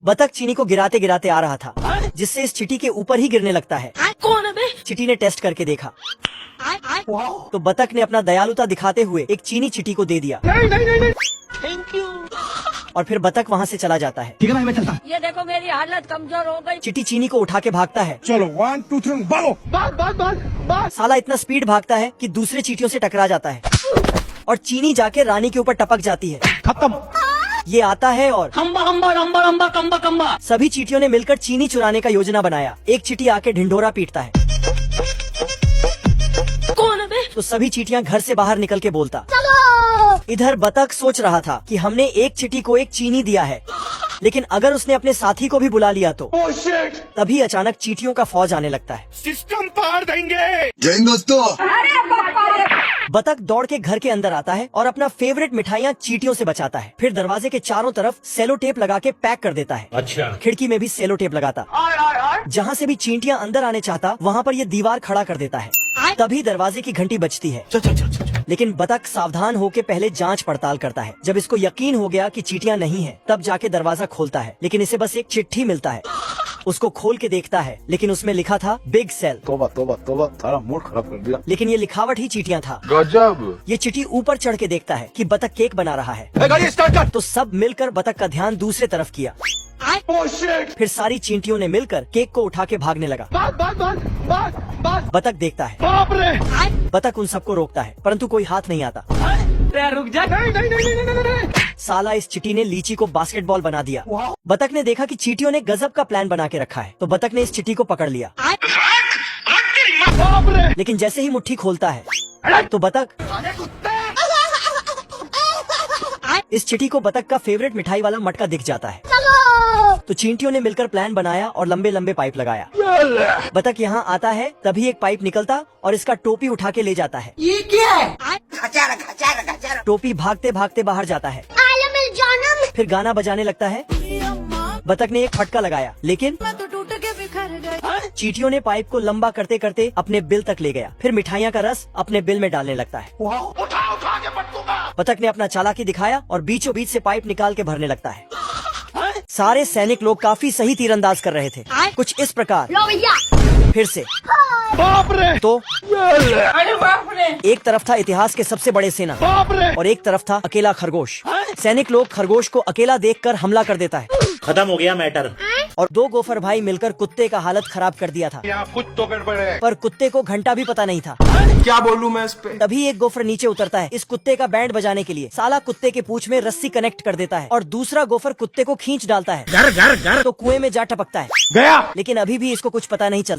बतख चीनी को गिराते गिराते आ रहा था, जिससे इस चींटी के ऊपर ही गिरने लगता है। कौन है बे? चींटी ने टेस्ट करके देखा तो बतख ने अपना दयालुता दिखाते हुए एक चीनी चींटी को दे दिया। नहीं। Thank you. और फिर बतख वहाँ से चला जाता है। ठीक है भाई, मैं चलता। ये देखो मेरी हालत कमजोर हो गई। चींटी चीनी को उठा के भागता है। चलो 1 2 3 भागो। बस। साला इतना स्पीड भागता है कि दूसरे चींटियों से टकरा जाता है और चीनी जाके रानी के ऊपर टपक जाती है। खत्म। ये आता है और कम्बा। सभी चींटियों ने मिलकर चीनी चुराने का योजना बनाया। एक चींटी आके ढिंढोरा पीटता है कौन है बे? तो सभी चींटियां घर से बाहर निकल के बोलता। इधर बतख सोच रहा था कि हमने एक चींटी को एक चीनी दिया है, लेकिन अगर उसने अपने साथी को भी बुला लिया तो तभी अचानक चींटियों का फौज आने लगता है। सिस्टम पार देंगे। जय दोस्तों। बतख दौड़ के घर के अंदर आता है और अपना फेवरेट मिठाइयाँ चींटियों से बचाता है। फिर दरवाजे के चारों तरफ सेलो टेप लगा के पैक कर देता है। अच्छा। खिड़की में भी सेलो टेप लगाता। जहाँ से भी चींटियाँ अंदर आने चाहता वहाँ पर ये दीवार खड़ा कर देता है। तभी दरवाजे की घंटी बजती है। लेकिन बतख सावधान होके पहले जांच पड़ताल करता है। जब इसको यकीन हो गया कि चींटियां नहीं है, तब जाके दरवाजा खोलता है। लेकिन इसे बस एक चिट्ठी मिलता है। उसको खोल के देखता है, लेकिन उसमें लिखा था बिग सेल। तोबा तोबा तोबा, सारा मूड खराब कर दिया। लेकिन ये लिखावट ही चींटियां था। गजब। ये चिट्ठी ऊपर चढ़ के देखता है कि बतख केक बना रहा है। गाड़ी स्टार्ट कर। तो सब मिलकर बतख का ध्यान दूसरे तरफ किया। फिर सारी चींटियों ने मिलकर केक को उठा के भागने लगा। बस। बतख देखता है। बाप रे। बतख उन सबको रोकता है, परंतु कोई हाथ नहीं आता। रुक जा। नहीं। साला इस चींटी ने लीची को बास्केटबॉल बना दिया। बतख ने देखा कि चींटियों ने गजब का प्लान बना के रखा है, तो बतख ने इस चींटी को पकड़ लिया। बाप रे। लेकिन जैसे ही मुट्ठी खोलता है तो बतख इस चींटी को बतख का फेवरेट मिठाई वाला मटका दिख जाता है। तो चींटियों ने मिलकर प्लान बनाया और लंबे लंबे पाइप लगाया। बतख यहाँ आता है, तभी एक पाइप निकलता और इसका टोपी उठा के ले जाता है। ये क्या है? टोपी भागते भागते बाहर जाता है। फिर गाना बजाने लगता है। बतख ने एक फटका लगाया, लेकिन चींटियों ने पाइप को लंबा करते करते अपने बिल तक ले गया। फिर मिठाइयाँ का रस अपने बिल में डालने लगता है। उठा के पटकूंगा। बतख ने अपना चालाकी दिखाया और बीचों बीच से पाइप निकाल के भरने लगता है। सारे सैनिक लोग काफी सही तीरंदाज कर रहे थे, कुछ इस प्रकार। फिर से बाप रे। तो अरे बाप रे। एक तरफ था इतिहास के सबसे बड़े सेना बाप रे। और एक तरफ था अकेला खरगोश। सैनिक लोग खरगोश को अकेला देखकर हमला कर देता है। खत्म हो गया मैटर। और दो गोफर भाई मिलकर कुत्ते का हालत खराब कर दिया था। यहाँ कुछ तो गड़बड़ है। पर कुत्ते को घंटा भी पता नहीं था। क्या बोलूं मैं इस पे। तभी एक गोफर नीचे उतरता है इस कुत्ते का बैंड बजाने के लिए। साला कुत्ते के पूंछ में रस्सी कनेक्ट कर देता है और दूसरा गोफर कुत्ते को खींच डालता है। तो कुएं में जा टपकता है। गया। लेकिन अभी भी इसको कुछ पता नहीं चलता।